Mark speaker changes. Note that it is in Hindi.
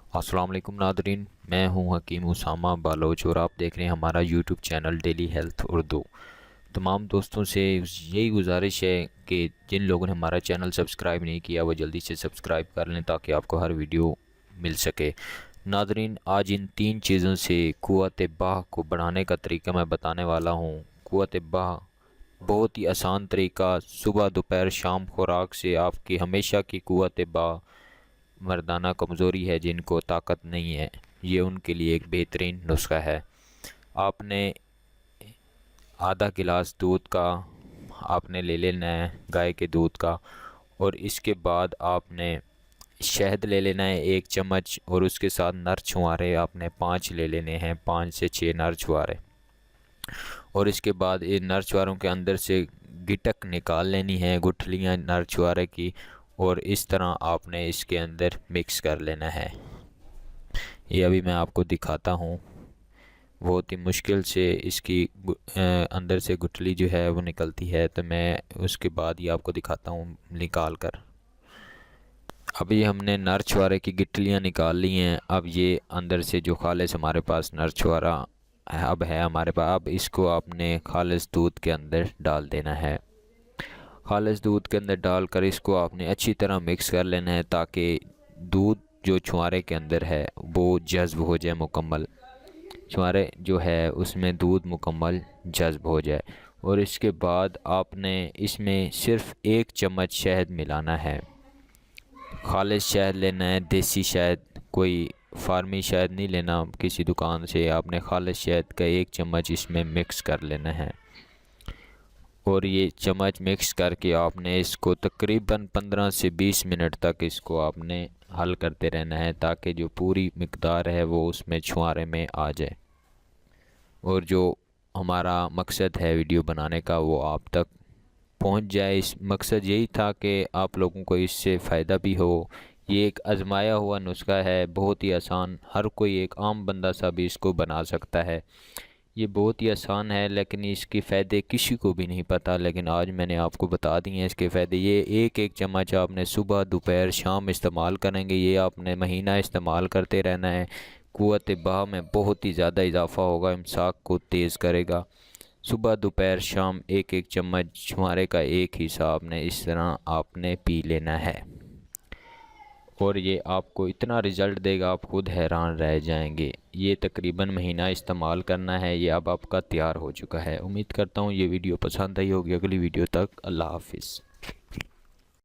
Speaker 1: अस्सलाम वालेकुम नादरीन, मैं हूं हकीम उसामा बालोच और आप देख रहे हैं हमारा YouTube channel daily health Urdu. तमाम दोस्तों से यही गुजारिश है कि जिन लोगों ने हमारा चैनल सब्सक्राइब नहीं किया वो जल्दी से सब्सक्राइब कर लें ताकि आपको हर वीडियो मिल सके। नादरीन, आज इन 3 चीज़ों से क़ुव्वत बाह को बढ़ाने का तरीका मैं बताने वाला हूँ। क़ुव्वत बाह बहुत ही आसान तरीका, सुबह दोपहर शाम खुराक से आपकी हमेशा की क़ुव्वत बाह, मर्दाना कमज़ोरी है जिनको ताकत नहीं है, ये उनके लिए एक बेहतरीन नुस्खा है। आपने आधा गिलास दूध का आपने ले लेना है, गाय के दूध का, और इसके बाद आपने शहद ले लेना है 1 चम्मच, और उसके साथ नर छुहारे आपने 5 ले लेने हैं, 5 से 6 नर छुहारे। और इसके बाद इन नर छुहारों के अंदर से गिटक निकाल लेनी है, गुठलियाँ नर छुहारे की, और इस तरह आपने इसके अंदर मिक्स कर लेना है। ये अभी मैं आपको दिखाता हूँ। बहुत ही मुश्किल से इसकी अंदर से गुठली जो है वो निकलती है, तो मैं उसके बाद ही आपको दिखाता हूँ निकाल कर। अभी हमने नर छुहारे की गिठलियाँ निकाल ली हैं। अब ये अंदर से जो खालिस हमारे पास नर छुहारा अब है हमारे पास, अब इसको आपने खालिस दूध के अंदर डाल देना है। खालिस दूध के अंदर डालकर इसको आपने अच्छी तरह मिक्स कर लेना है ताकि दूध जो छुहारे के अंदर है वो जज़्ब हो जाए मुकम्मल। छुहारे जो है उसमें दूध मुकम्मल जज़्ब हो जाए। और इसके बाद आपने इसमें सिर्फ़ 1 चम्मच शहद मिलाना है। खालिस शहद लेना है, देसी शहद, कोई फार्मी शहद नहीं लेना किसी दुकान से। आपने खालिस शहद का 1 चम्मच इसमें मिक्स कर लेना है, और ये चम्मच मिक्स करके आपने इसको तकरीबन 15 से 20 मिनट तक इसको आपने हल करते रहना है ताकि जो पूरी मिकदार है वो उसमें छुहारे में आ जाए, और जो हमारा मकसद है वीडियो बनाने का वो आप तक पहुंच जाए। इस मकसद यही था कि आप लोगों को इससे फ़ायदा भी हो। ये एक आजमाया हुआ नुस्खा है, बहुत ही आसान, हर कोई एक आम बंदा सा भी इसको बना सकता है। ये बहुत ही आसान है लेकिन इसके फ़ायदे किसी को भी नहीं पता, लेकिन आज मैंने आपको बता दिए हैं इसके फ़ायदे। ये एक चम्मच आपने सुबह दोपहर शाम इस्तेमाल करेंगे, ये आपने महीना इस्तेमाल करते रहना है। क़ुव्वत बाह में बहुत ही ज़्यादा इजाफ़ा होगा, इमसाक को तेज़ करेगा। सुबह दोपहर शाम 1 चम्मच छुहारे का एक हिस्सा आपने इस तरह आपने पी लेना है, और ये आपको इतना रिज़ल्ट देगा आप खुद हैरान रह जाएंगे। ये तकरीबन महीना इस्तेमाल करना है, ये अब आपका तैयार हो चुका है। उम्मीद करता हूँ ये वीडियो पसंद आई होगी। अगली वीडियो तक अल्लाह हाफ़िज़।